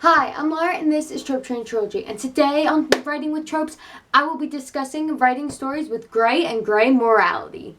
Hi, I'm Laura and this is Trope Train Trilogy, and today on Writing with Tropes, I will be discussing writing stories with gray and gray morality.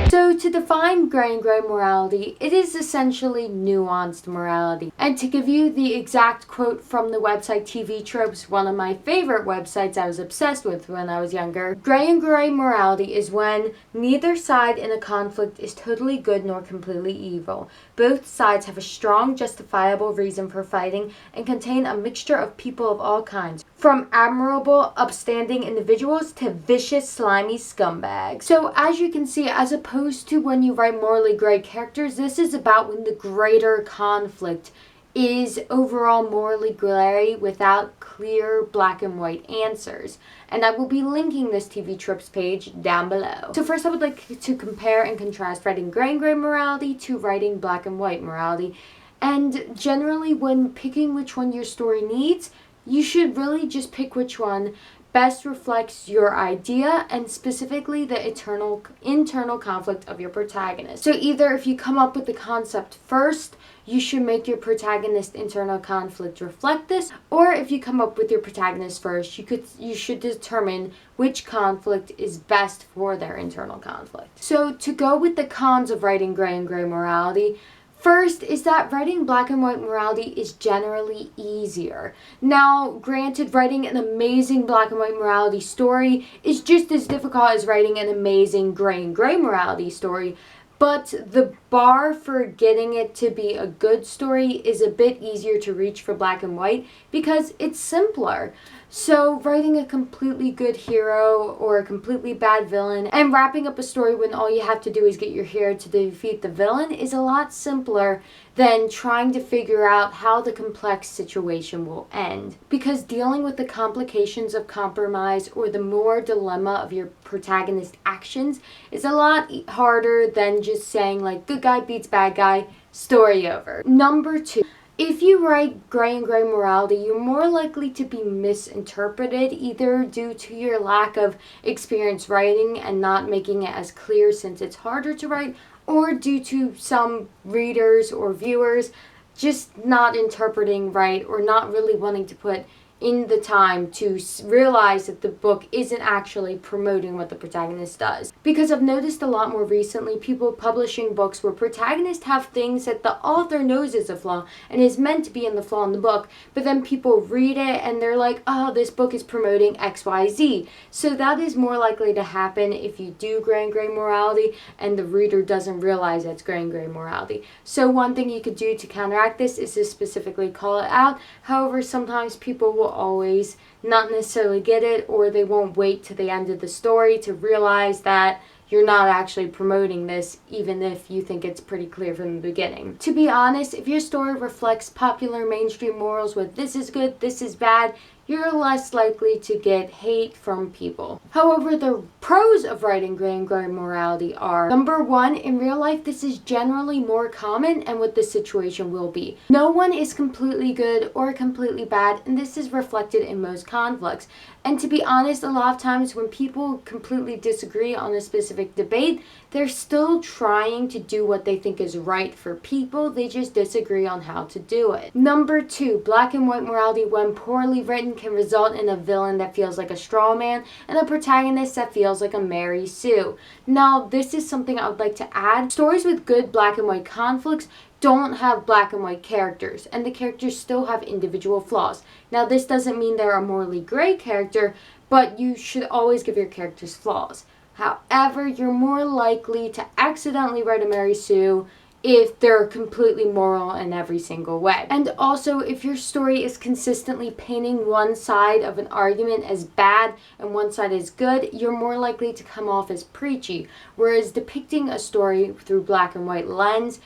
So to define gray and gray morality, it is essentially nuanced morality. And to give you the exact quote from the website TV Tropes, one of my favorite websites I was obsessed with when I was younger, gray and gray morality is when neither side in a conflict is totally good nor completely evil. Both sides have a strong, justifiable reason for fighting and contain a mixture of people of all kinds, from admirable, upstanding individuals to vicious, slimy scumbags. So as you can see, as opposed to when you write morally gray characters, this is about when the greater conflict is overall morally gray without clear black and white answers. And I will be linking this TV Tropes page down below. So first I would like to compare and contrast writing gray and gray morality to writing black and white morality. And generally when picking which one your story needs, you should really just pick which one best reflects your idea and specifically the internal conflict of your protagonist. So either if you come up with the concept first, you should make your protagonist internal conflict reflect this, or if you come up with your protagonist first, you should determine which conflict is best for their internal conflict. So to go with the cons of writing gray and gray morality, first is that writing black and white morality is generally easier. Now, granted, writing an amazing black and white morality story is just as difficult as writing an amazing gray and gray morality story, but the bar for getting it to be a good story is a bit easier to reach for black and white because it's simpler. So writing a completely good hero or a completely bad villain and wrapping up a story when all you have to do is get your hero to defeat the villain is a lot simpler than trying to figure out how the complex situation will end. Because dealing with the complications of compromise or the moral dilemma of your protagonist's actions is a lot harder than just saying like good guy beats bad guy, story over. Number 2. If you write gray and gray morality, you're more likely to be misinterpreted, either due to your lack of experience writing and not making it as clear since it's harder to write, or due to some readers or viewers just not interpreting right or not really wanting to put in the time to realize that the book isn't actually promoting what the protagonist does. Because I've noticed a lot more recently people publishing books where protagonists have things that the author knows is a flaw and is meant to be in the flaw in the book, but then people read it and they're like, oh, this book is promoting XYZ. So that is more likely to happen if you do gray and gray morality and the reader doesn't realize it's gray and gray morality. So one thing you could do to counteract this is to specifically call it out. However, sometimes people will always not necessarily get it, or they won't wait to the end of the story to realize that you're not actually promoting this, even if you think it's pretty clear from the beginning. To be honest, if your story reflects popular mainstream morals with this is good, this is bad, you're less likely to get hate from people. However, the pros of writing gray and gray morality are, number 1, in real life this is generally more common and what the situation will be. No one is completely good or completely bad, and this is reflected in most conflicts. And to be honest, a lot of times when people completely disagree on a specific debate, they're still trying to do what they think is right for people, they just disagree on how to do it. Number 2, black and white morality when poorly written can result in a villain that feels like a straw man and a protagonist that feels like a Mary Sue. Now, this is something I would like to add. Stories with good black and white conflicts don't have black and white characters, and the characters still have individual flaws. Now, this doesn't mean they're a morally gray character, but you should always give your characters flaws. However, you're more likely to accidentally write a Mary Sue if they're completely moral in every single way. And also, if your story is consistently painting one side of an argument as bad and one side as good, you're more likely to come off as preachy. Whereas depicting a story through black and white lens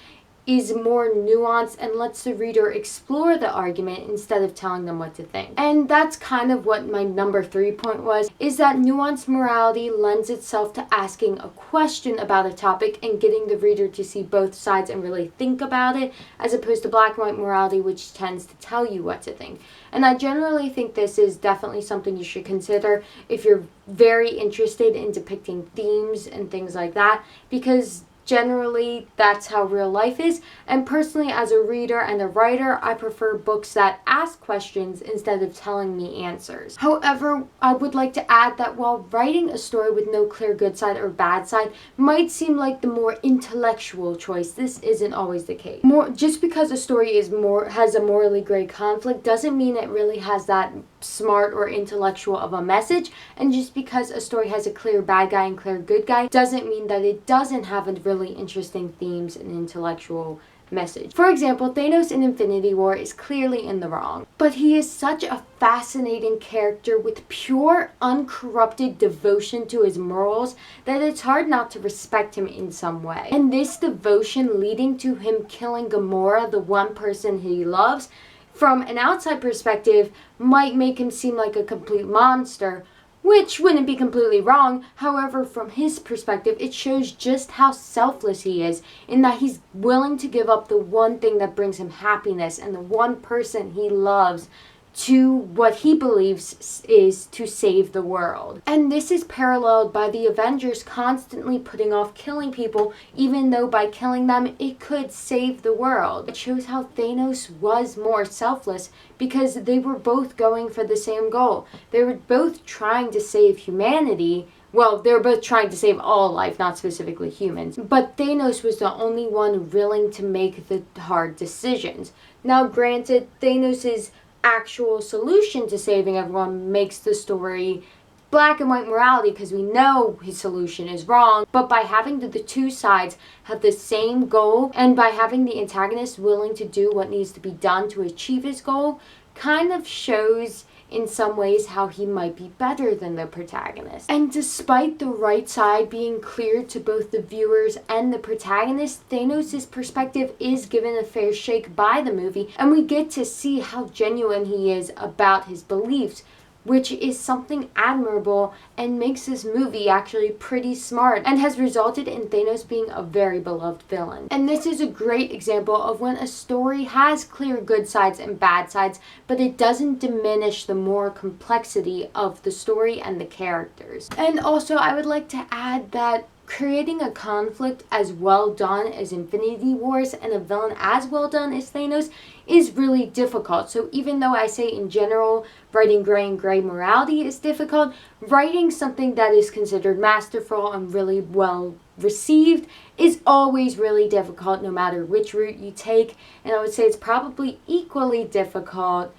is more nuanced and lets the reader explore the argument instead of telling them what to think. And that's kind of what my number 3 point was, is that nuanced morality lends itself to asking a question about a topic and getting the reader to see both sides and really think about it, as opposed to black and white morality, which tends to tell you what to think. And I generally think this is definitely something you should consider if you're very interested in depicting themes and things like that, because generally that's how real life is, and personally as a reader and a writer, I prefer books that ask questions instead of telling me answers. However, I would like to add that while writing a story with no clear good side or bad side might seem like the more intellectual choice, this isn't always the case. Just because a story has a morally gray conflict doesn't mean it really has that smart or intellectual of a message, and just because a story has a clear bad guy and clear good guy doesn't mean that it doesn't have a really interesting themes and intellectual message. For example, Thanos in Infinity War is clearly in the wrong, but he is such a fascinating character with pure, uncorrupted devotion to his morals that it's hard not to respect him in some way. And this devotion leading to him killing Gamora, the one person he loves, from an outside perspective might make him seem like a complete monster, which wouldn't be completely wrong. However, from his perspective, it shows just how selfless he is, in that he's willing to give up the one thing that brings him happiness and the one person he loves to what he believes is to save the world. And this is paralleled by the Avengers constantly putting off killing people, even though by killing them it could save the world. It shows how Thanos was more selfless because they were both going for the same goal. They were both trying to save humanity. Well, they were both trying to save all life, not specifically humans. But Thanos was the only one willing to make the hard decisions. Now, granted, Thanos's actual solution to saving everyone makes the story black and white morality because we know his solution is wrong, but by having the two sides have the same goal, and by having the antagonist willing to do what needs to be done to achieve his goal, kind of shows in some ways how he might be better than the protagonist. And despite the right side being clear to both the viewers and the protagonist, Thanos' perspective is given a fair shake by the movie, and we get to see how genuine he is about his beliefs, which is something admirable and makes this movie actually pretty smart and has resulted in Thanos being a very beloved villain. And this is a great example of when a story has clear good sides and bad sides, but it doesn't diminish the moral complexity of the story and the characters. And also, I would like to add that creating a conflict as well done as Infinity Wars and a villain as well done as Thanos is really difficult. So even though I say in general writing gray and gray morality is difficult, writing something that is considered masterful and really well received is always really difficult no matter which route you take. And I would say it's probably equally difficult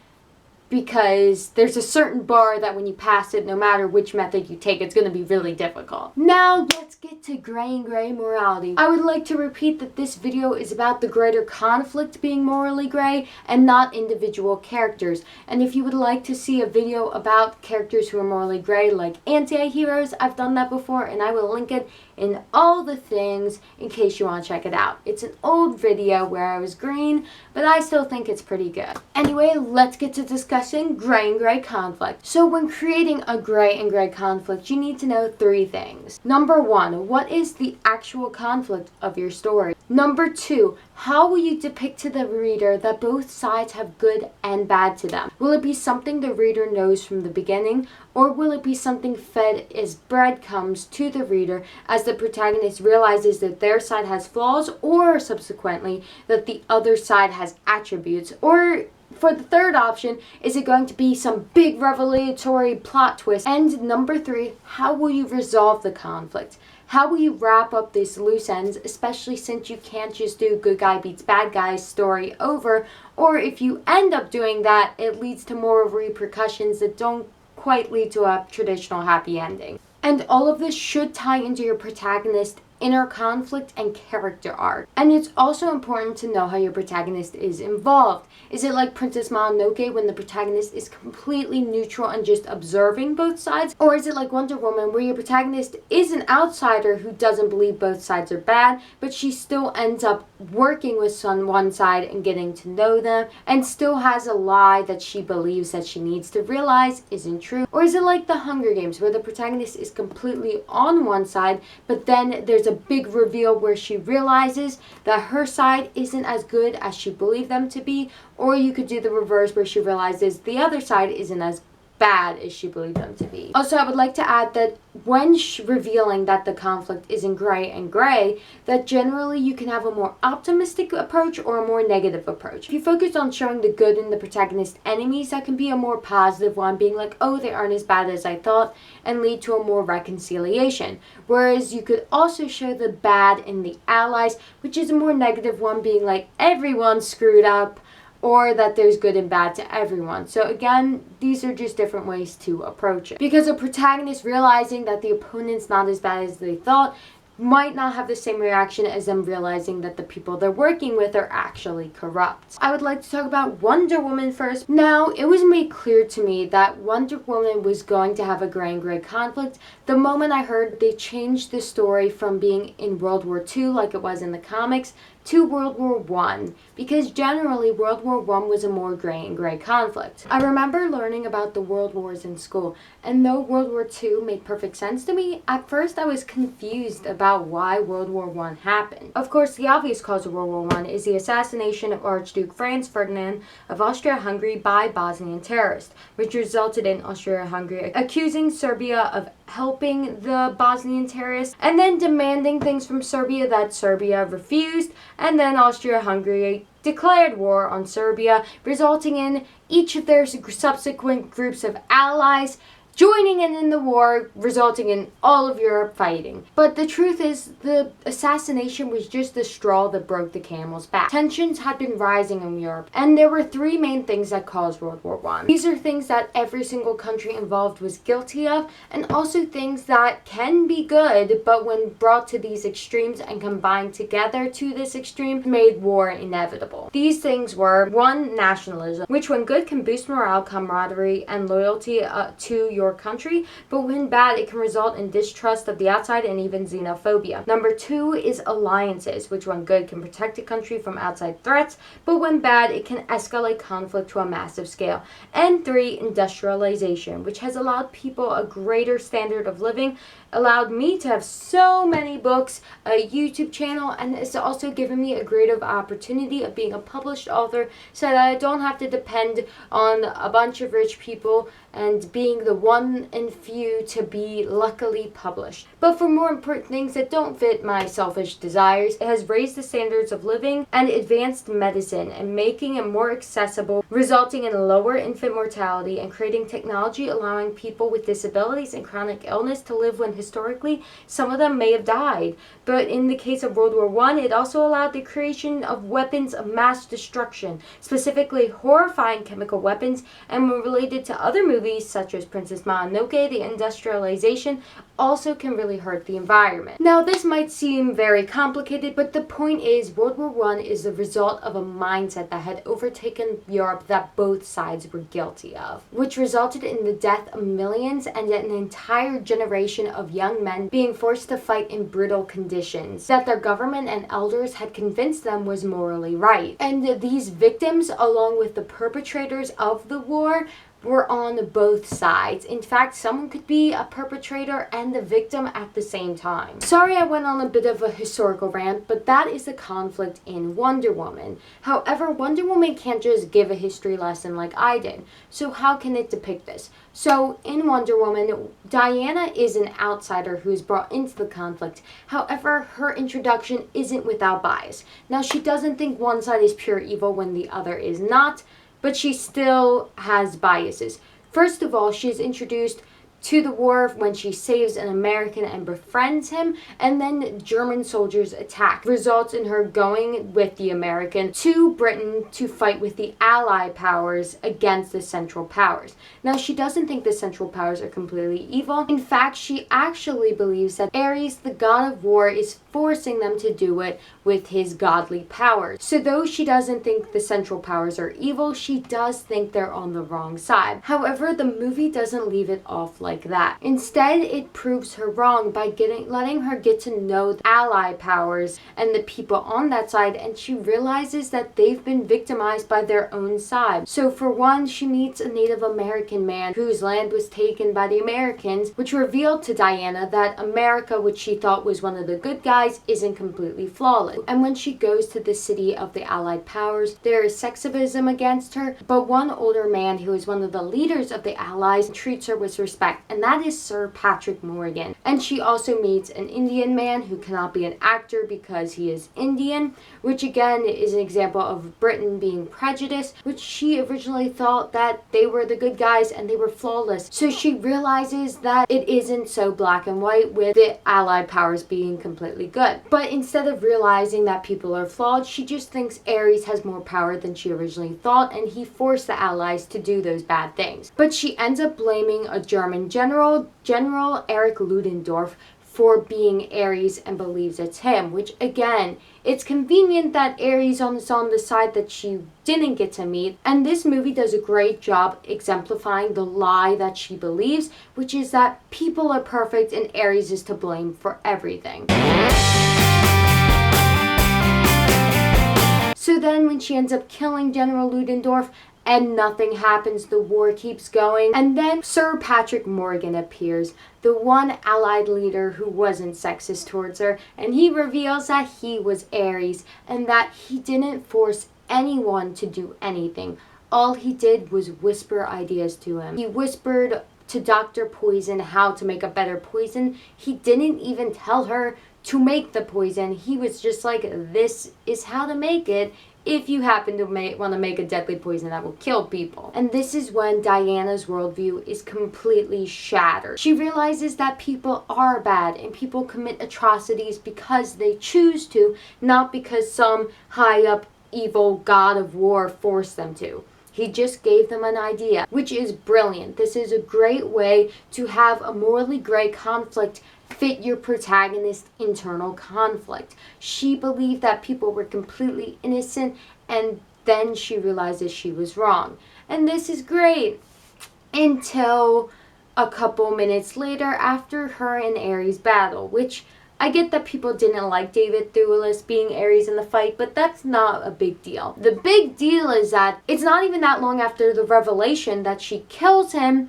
because there's a certain bar that when you pass it, no matter which method you take, it's going to be really difficult. Now let's get to gray and gray morality. I would like to repeat that this video is about the greater conflict being morally gray and not individual characters. And if you would like to see a video about characters who are morally gray, like anti-heroes, I've done that before, and I will link it in all the things in case you want to check it out. It's an old video where I was green, but I still think it's pretty good. Anyway, let's get to discussing gray and gray conflict. So when creating a gray and gray conflict, you need to know 3 things. Number 1, what is the actual conflict of your story? Number 2, how will you depict to the reader that both sides have good and bad to them? Will it be something the reader knows from the beginning, or will it be something fed as breadcrumbs to the reader as the protagonist realizes that their side has flaws, or subsequently that the other side has attributes? Or for the third option, is it going to be some big revelatory plot twist? And number 3, how will you resolve the conflict? How will you wrap up these loose ends, especially since you can't just do good guy beats bad guy story over, or if you end up doing that, it leads to more repercussions that don't quite lead to a traditional happy ending. And all of this should tie into your protagonist inner conflict and character arc. And it's also important to know how your protagonist is involved. Is it like Princess Mononoke when the protagonist is completely neutral and just observing both sides? Or is it like Wonder Woman where your protagonist is an outsider who doesn't believe both sides are bad, but she still ends up working with one side and getting to know them, and still has a lie that she believes that she needs to realize isn't true? Or is it like the Hunger Games where the protagonist is completely on one side, but then there's a big reveal where she realizes that her side isn't as good as she believed them to be? Or you could do the reverse where she realizes the other side isn't as bad as she believed them to be. Also, I would like to add that when revealing that the conflict is in gray and gray, that generally you can have a more optimistic approach or a more negative approach. If you focus on showing the good in the protagonist's enemies, that can be a more positive one, being like, oh, they aren't as bad as I thought, and lead to a more reconciliation. Whereas you could also show the bad in the allies, which is a more negative one, being like, everyone's screwed up, or that there's good and bad to everyone. So again, these are just different ways to approach it. Because a protagonist realizing that the opponent's not as bad as they thought might not have the same reaction as them realizing that the people they're working with are actually corrupt. I would like to talk about Wonder Woman first. Now, it was made clear to me that Wonder Woman was going to have a gray and gray conflict the moment I heard they changed the story from being in World War II like it was in the comics to World War I, because generally World War I was a more gray and gray conflict. I remember learning about the World Wars in school, and though World War II made perfect sense to me, at first I was confused about why World War I happened. Of course, the obvious cause of World War I is the assassination of Archduke Franz Ferdinand of Austria-Hungary by Bosnian terrorists, which resulted in Austria-Hungary accusing Serbia of helping the Bosnian terrorists, and then demanding things from Serbia that Serbia refused, and then Austria-Hungary declared war on Serbia, resulting in each of their subsequent groups of allies joining in the war, resulting in all of Europe fighting. But the truth is, the assassination was just the straw that broke the camel's back. Tensions had been rising in Europe, and there were three main things that caused World War I. These are things that every single country involved was guilty of, and also things that can be good, but when brought to these extremes and combined together to this extreme, made war inevitable. These things were: 1, nationalism, which when good can boost morale, camaraderie, and loyalty to your country, but when bad, it can result in distrust of the outside and even xenophobia. Number 2 is alliances, which when good can protect a country from outside threats, but when bad, it can escalate conflict to a massive scale. And 3, industrialization, which has allowed people a greater standard of living, allowed me to have so many books, a YouTube channel, and it's also given me a greater opportunity of being a published author so that I don't have to depend on a bunch of rich people and being the one and few to be luckily published. But for more important things that don't fit my selfish desires, it has raised the standards of living and advanced medicine and making it more accessible, resulting in lower infant mortality and creating technology allowing people with disabilities and chronic illness to live when historically some of them may have died. But in the case of World War I, it also allowed the creation of weapons of mass destruction, specifically horrifying chemical weapons, and when related to other movies such as Princess Mononoke, the industrialization also can really hurt the environment. Now, this might seem very complicated, but the point is World War I is the result of a mindset that had overtaken Europe that both sides were guilty of, which resulted in the death of millions and an entire generation of young men being forced to fight in brutal conditions that their government and elders had convinced them was morally right. And these victims, along with the perpetrators of the war, were on both sides. In fact, someone could be a perpetrator and the victim at the same time. Sorry I went on a bit of a historical rant, but that is the conflict in Wonder Woman. However, Wonder Woman can't just give a history lesson like I did. So how can it depict this? So in Wonder Woman, Diana is an outsider who is brought into the conflict. However, her introduction isn't without bias. Now, she doesn't think one side is pure evil when the other is not, but she still has biases. First of all, she is introduced to the war when she saves an American and befriends him, and then German soldiers attack. Results in her going with the American to Britain to fight with the Allied powers against the Central Powers. Now, she doesn't think the Central Powers are completely evil. In fact, she actually believes that Ares, the god of war, is forcing them to do it with his godly powers. So though she doesn't think the Central Powers are evil, she does think they're on the wrong side. However, the movie doesn't leave it off like that. Instead, it proves her wrong by letting her get to know the Allied powers and the people on that side, and she realizes that they've been victimized by their own side. So for one, she meets a Native American man whose land was taken by the Americans, which revealed to Diana that America, which she thought was one of the good guys, guys isn't completely flawless. And when she goes to the city of the Allied powers, there is sexism against her, but one older man who is one of the leaders of the Allies treats her with respect, and that is Sir Patrick Morgan. And she also meets an Indian man who cannot be an actor because he is Indian, which again is an example of Britain being prejudiced, which she originally thought that they were the good guys and they were flawless. So she realizes that it isn't so black and white with the Allied powers being completely good. But instead of realizing that people are flawed, she just thinks Ares has more power than she originally thought, and he forced the Allies to do those bad things. But she ends up blaming a German general, General Erich Ludendorff, for being Ares and believes it's him, which again, it's convenient that Ares is on the side that she didn't get to meet, and this movie does a great job exemplifying the lie that she believes, which is that people are perfect and Ares is to blame for everything. So then when she ends up killing General Ludendorff, and nothing happens, the war keeps going, and then Sir Patrick Morgan appears, the one Allied leader who wasn't sexist towards her, and he reveals that he was Ares, and that he didn't force anyone to do anything. All he did was whisper ideas to him. He whispered to Dr. Poison how to make a better poison. He didn't even tell her to make the poison. He was just like, this is how to make it if you happen to want to make a deadly poison that will kill people. And this is when Diana's worldview is completely shattered. She realizes that people are bad and people commit atrocities because they choose to, not because some high up evil god of war forced them to. He just gave them an idea, which is brilliant. This is a great way to have a morally gray conflict fit your protagonist's internal conflict. She believed that people were completely innocent, and then she realizes she was wrong. And this is great until a couple minutes later after her and Ares battle, which I get that people didn't like David Thewlis being Ares in the fight, but that's not a big deal. The big deal is that it's not even that long after the revelation that she kills him,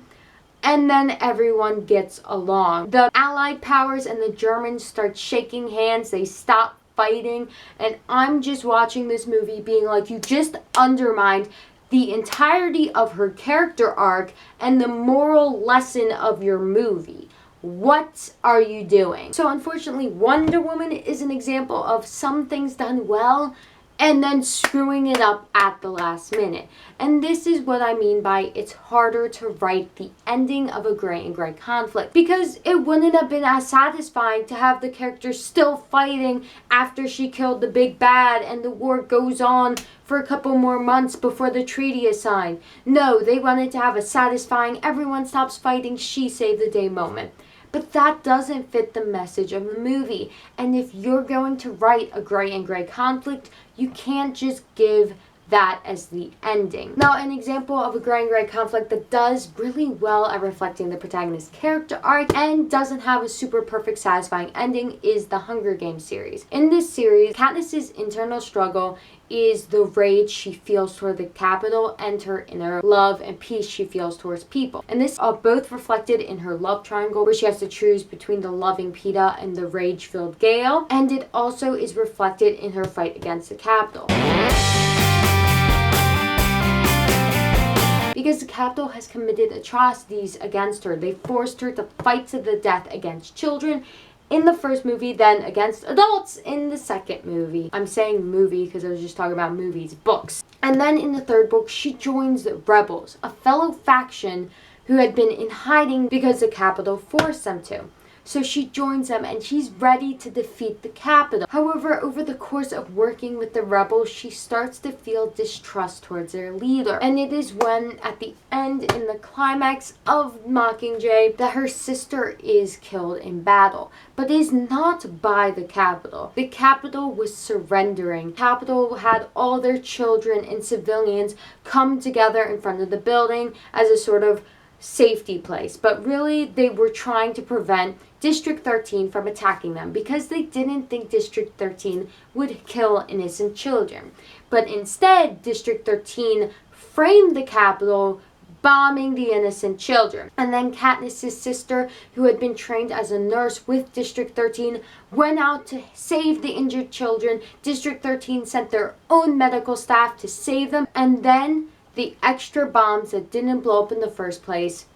and then everyone gets along. The Allied powers and the Germans start shaking hands, they stop fighting, and I'm just watching this movie being like, you just undermined the entirety of her character arc and the moral lesson of your movie. What are you doing? So unfortunately, Wonder Woman is an example of some things done well and then screwing it up at the last minute. And this is what I mean by it's harder to write the ending of a gray and gray conflict, because it wouldn't have been as satisfying to have the characters still fighting after she killed the big bad and the war goes on for a couple more months before the treaty is signed. No, they wanted to have a satisfying, everyone stops fighting, she saved the day moment. But that doesn't fit the message of the movie. And if you're going to write a gray and gray conflict, you can't just give that as the ending. Now, an example of a gray and gray conflict that does really well at reflecting the protagonist's character arc and doesn't have a super perfect satisfying ending is the Hunger Games series. In this series, Katniss's internal struggle is the rage she feels toward the Capitol and her inner love and peace she feels towards people. And this are both reflected in her love triangle, where she has to choose between the loving Peeta and the rage-filled Gale, and it also is reflected in her fight against the Capitol. Because the Capitol has committed atrocities against her. They forced her to fight to the death against children in the first movie, then against adults in the second movie. I'm saying movie because I was just talking about movies, books. And then in the third book, she joins the Rebels, a fellow faction who had been in hiding because the Capitol forced them to. So she joins them and she's ready to defeat the Capitol. However, over the course of working with the rebels, she starts to feel distrust towards their leader. And it is when, at the end, in the climax of Mockingjay, that her sister is killed in battle. But it is not by the Capitol. The Capitol was surrendering. The Capitol had all their children and civilians come together in front of the building as a sort of safety place, but really they were trying to prevent District 13 from attacking them because they didn't think District 13 would kill innocent children. But instead, District 13 framed the Capitol bombing the innocent children. And then Katniss's sister, who had been trained as a nurse with District 13, went out to save the injured children. District 13 sent their own medical staff to save them, and then the extra bombs that didn't blow up in the first place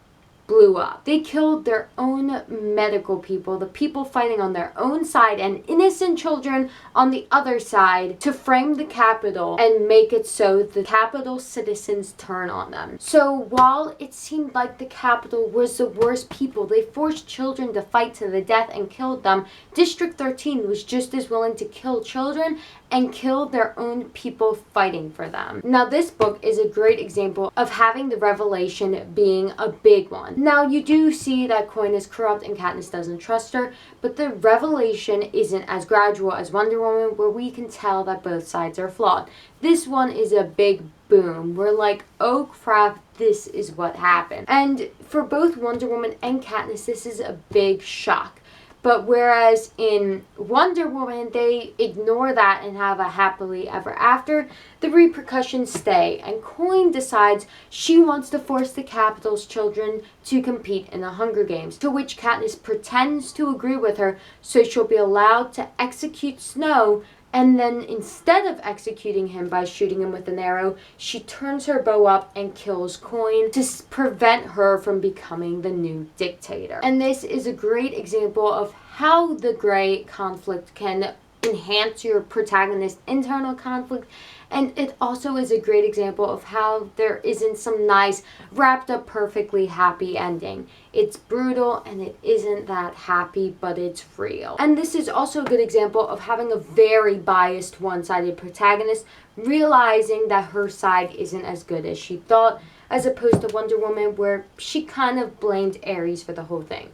blew up. They killed their own medical people, the people fighting on their own side, and innocent children on the other side, to frame the Capitol and make it so the Capitol citizens turn on them. So while it seemed like the Capitol was the worst people, they forced children to fight to the death and killed them, District 13 was just as willing to kill children and kill their own people fighting for them. Now, this book is a great example of having the revelation being a big one. Now, you do see that Coin is corrupt and Katniss doesn't trust her, but the revelation isn't as gradual as Wonder Woman, where we can tell that both sides are flawed. This one is a big boom. We're like, oh crap, this is what happened. And for both Wonder Woman and Katniss, this is a big shock. But whereas in Wonder Woman, they ignore that and have a happily ever after, the repercussions stay. And Coin decides she wants to force the Capitol's children to compete in the Hunger Games, to which Katniss pretends to agree with her so she'll be allowed to execute Snow. And then instead of executing him by shooting him with an arrow, she turns her bow up and kills Coin to prevent her from becoming the new dictator. And this is a great example of how the gray conflict can enhance your protagonist's internal conflict. And it also is a great example of how there isn't some nice, wrapped up, perfectly happy ending. It's brutal and it isn't that happy, but it's real. And this is also a good example of having a very biased, one-sided protagonist, realizing that her side isn't as good as she thought, as opposed to Wonder Woman, where she kind of blamed Ares for the whole thing.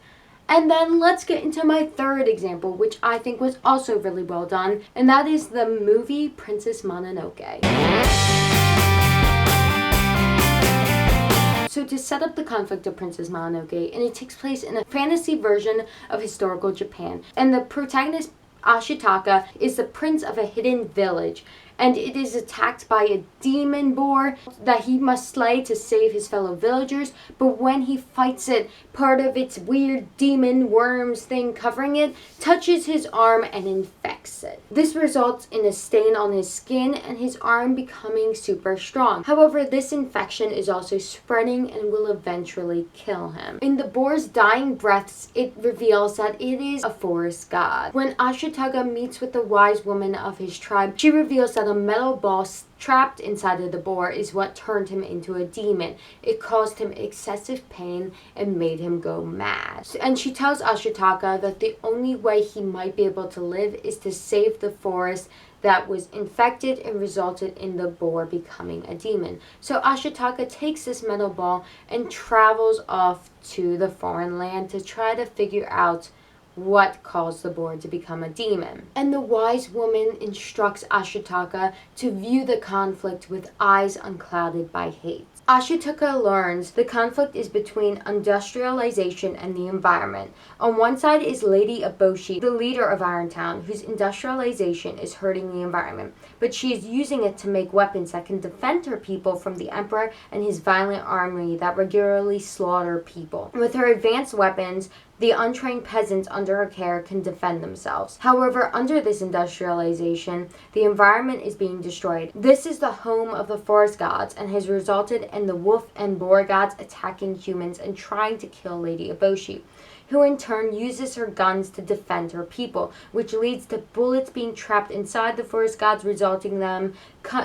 And then let's get into my third example, which I think was also really well done, and that is the movie Princess Mononoke. So to set up the conflict of Princess Mononoke, and it takes place in a fantasy version of historical Japan, and the protagonist Ashitaka is the prince of a hidden village, and it is attacked by a demon boar that he must slay to save his fellow villagers. But when he fights it, part of its weird demon worms thing covering it touches his arm and infects it. This results in a stain on his skin and his arm becoming super strong. However, this infection is also spreading and will eventually kill him. In the boar's dying breaths, it reveals that it is a forest god. When Ashitaka meets with the wise woman of his tribe, she reveals that a metal ball trapped inside of the boar is what turned him into a demon. It caused him excessive pain and made him go mad. And she tells Ashitaka that the only way he might be able to live is to save the forest that was infected and resulted in the boar becoming a demon. So Ashitaka takes this metal ball and travels off to the foreign land to try to figure out what caused the boar to become a demon. And the wise woman instructs Ashitaka to view the conflict with eyes unclouded by hate. Ashitaka learns the conflict is between industrialization and the environment. On one side is Lady Eboshi, the leader of Irontown, whose industrialization is hurting the environment, but she is using it to make weapons that can defend her people from the Emperor and his violent army that regularly slaughter people. With her advanced weapons, the untrained peasants under her care can defend themselves. However, under this industrialization, the environment is being destroyed. This is the home of the forest gods and has resulted in the wolf and boar gods attacking humans and trying to kill Lady Eboshi, who in turn uses her guns to defend her people, which leads to bullets being trapped inside the forest gods, resulting in them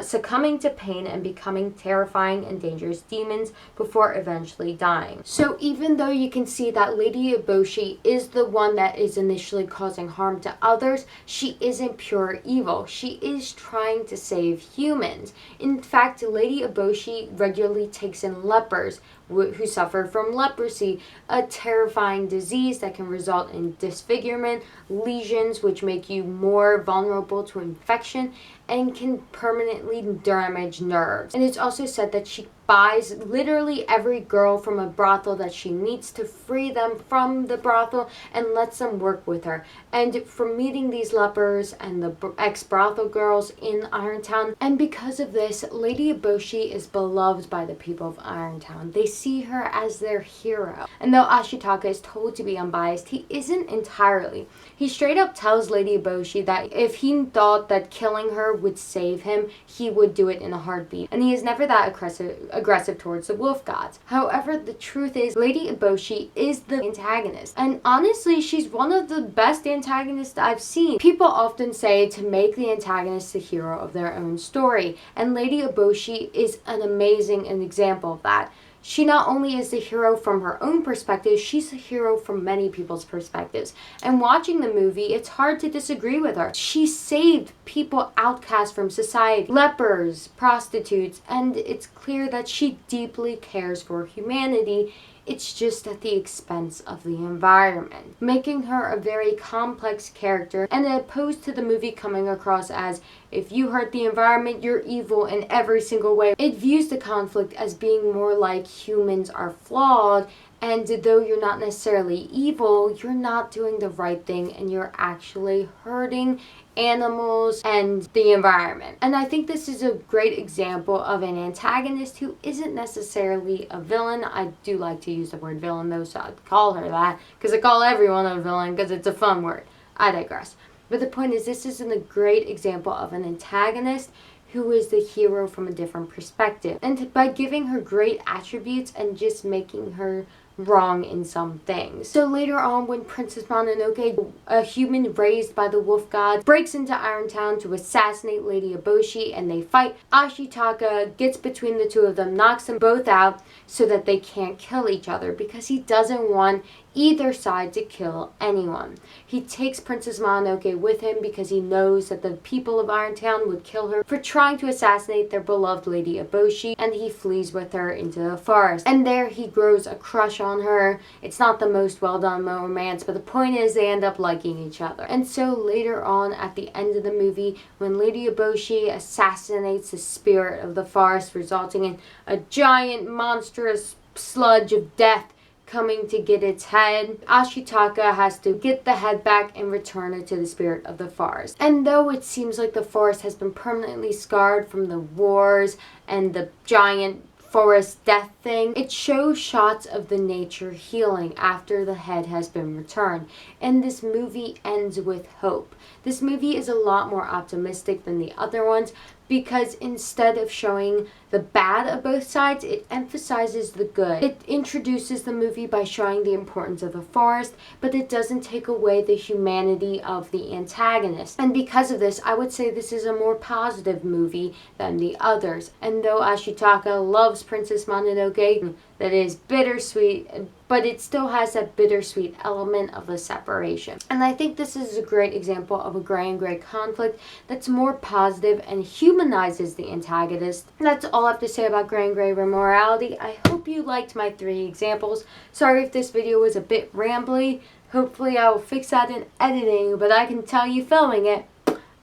succumbing to pain and becoming terrifying and dangerous demons before eventually dying. So even though you can see that Lady Eboshi is the one that is initially causing harm to others, she isn't pure evil. She is trying to save humans. In fact, Lady Eboshi regularly takes in lepers who suffer from leprosy, a terrifying disease that can result in disfigurement, lesions which make you more vulnerable to infection, and can permanently damage nerves. And it's also said that she buys literally every girl from a brothel that she meets to free them from the brothel and lets them work with her. And from meeting these lepers and the ex-brothel girls in Irontown, and because of this, Lady Eboshi is beloved by the people of Irontown. They see her as their hero. And though Ashitaka is told to be unbiased, he isn't entirely. He straight up tells Lady Eboshi that if he thought that killing her would save him, he would do it in a heartbeat. And he is never that aggressive towards the wolf gods. However, the truth is, Lady Eboshi is the antagonist. And honestly, she's one of the best antagonists I've seen. People often say to make the antagonist the hero of their own story. And Lady Eboshi is an amazing example of that. She not only is the hero from her own perspective, she's a hero from many people's perspectives. And watching the movie, it's hard to disagree with her. She saved people outcast from society, lepers, prostitutes, and it's clear that she deeply cares for humanity. It's just at the expense of the environment, making her a very complex character, and opposed to the movie coming across as, if you hurt the environment, you're evil in every single way. It views the conflict as being more like humans are flawed, and though you're not necessarily evil, you're not doing the right thing, and you're actually hurting animals and the environment. And I think this is a great example of an antagonist who isn't necessarily a villain. I do like to use the word villain though, so I'd call her that, because I call everyone a villain because it's a fun word. I digress. But the point is, this isn't a great example of an antagonist who is the hero from a different perspective. And by giving her great attributes and just making her wrong in some things. So later on, when Princess Mononoke, a human raised by the wolf god, breaks into Irontown to assassinate Lady Eboshi and they fight, Ashitaka gets between the two of them, knocks them both out so that they can't kill each other, because he doesn't want either side to kill anyone. He takes Princess Mononoke with him because he knows that the people of Irontown would kill her for trying to assassinate their beloved Lady Eboshi, and he flees with her into the forest. And there he grows a crush on her. It's not the most well done romance, but the point is they end up liking each other. And so later on, at the end of the movie, when Lady Eboshi assassinates the spirit of the forest, resulting in a giant monstrous sludge of death coming to get its head, Ashitaka has to get the head back and return it to the spirit of the forest. And though it seems like the forest has been permanently scarred from the wars and the giant forest death thing, it shows shots of the nature healing after the head has been returned. And this movie ends with hope. This movie is a lot more optimistic than the other ones, because instead of showing the bad of both sides, it emphasizes the good. It introduces the movie by showing the importance of the forest, but it doesn't take away the humanity of the antagonist. And because of this, I would say this is a more positive movie than the others. And though Ashitaka loves Princess Mononoke, that is bittersweet, but it still has that bittersweet element of the separation. And I think this is a great example of a gray and gray conflict that's more positive and humanizes the antagonist. And that's all I have to say about gray and gray morality. I hope you liked my 3 examples. Sorry if this video was a bit rambly. Hopefully I will fix that in editing, but I can tell you filming it,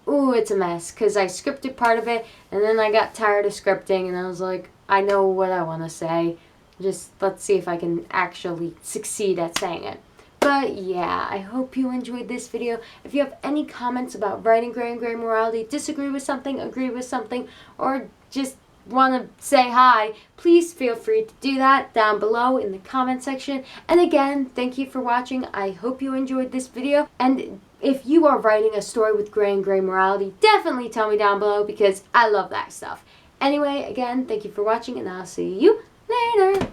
ooh, it's a mess, because I scripted part of it, and then I got tired of scripting, and I was like, I know what I want to say. Just let's see if I can actually succeed at saying it. But yeah, I hope you enjoyed this video. If you have any comments about writing gray and gray morality, disagree with something, agree with something, or just want to say hi, please feel free to do that down below in the comment section. And again, thank you for watching. I hope you enjoyed this video. And if you are writing a story with gray and gray morality, definitely tell me down below, because I love that stuff. Anyway, again, thank you for watching, and I'll see you later.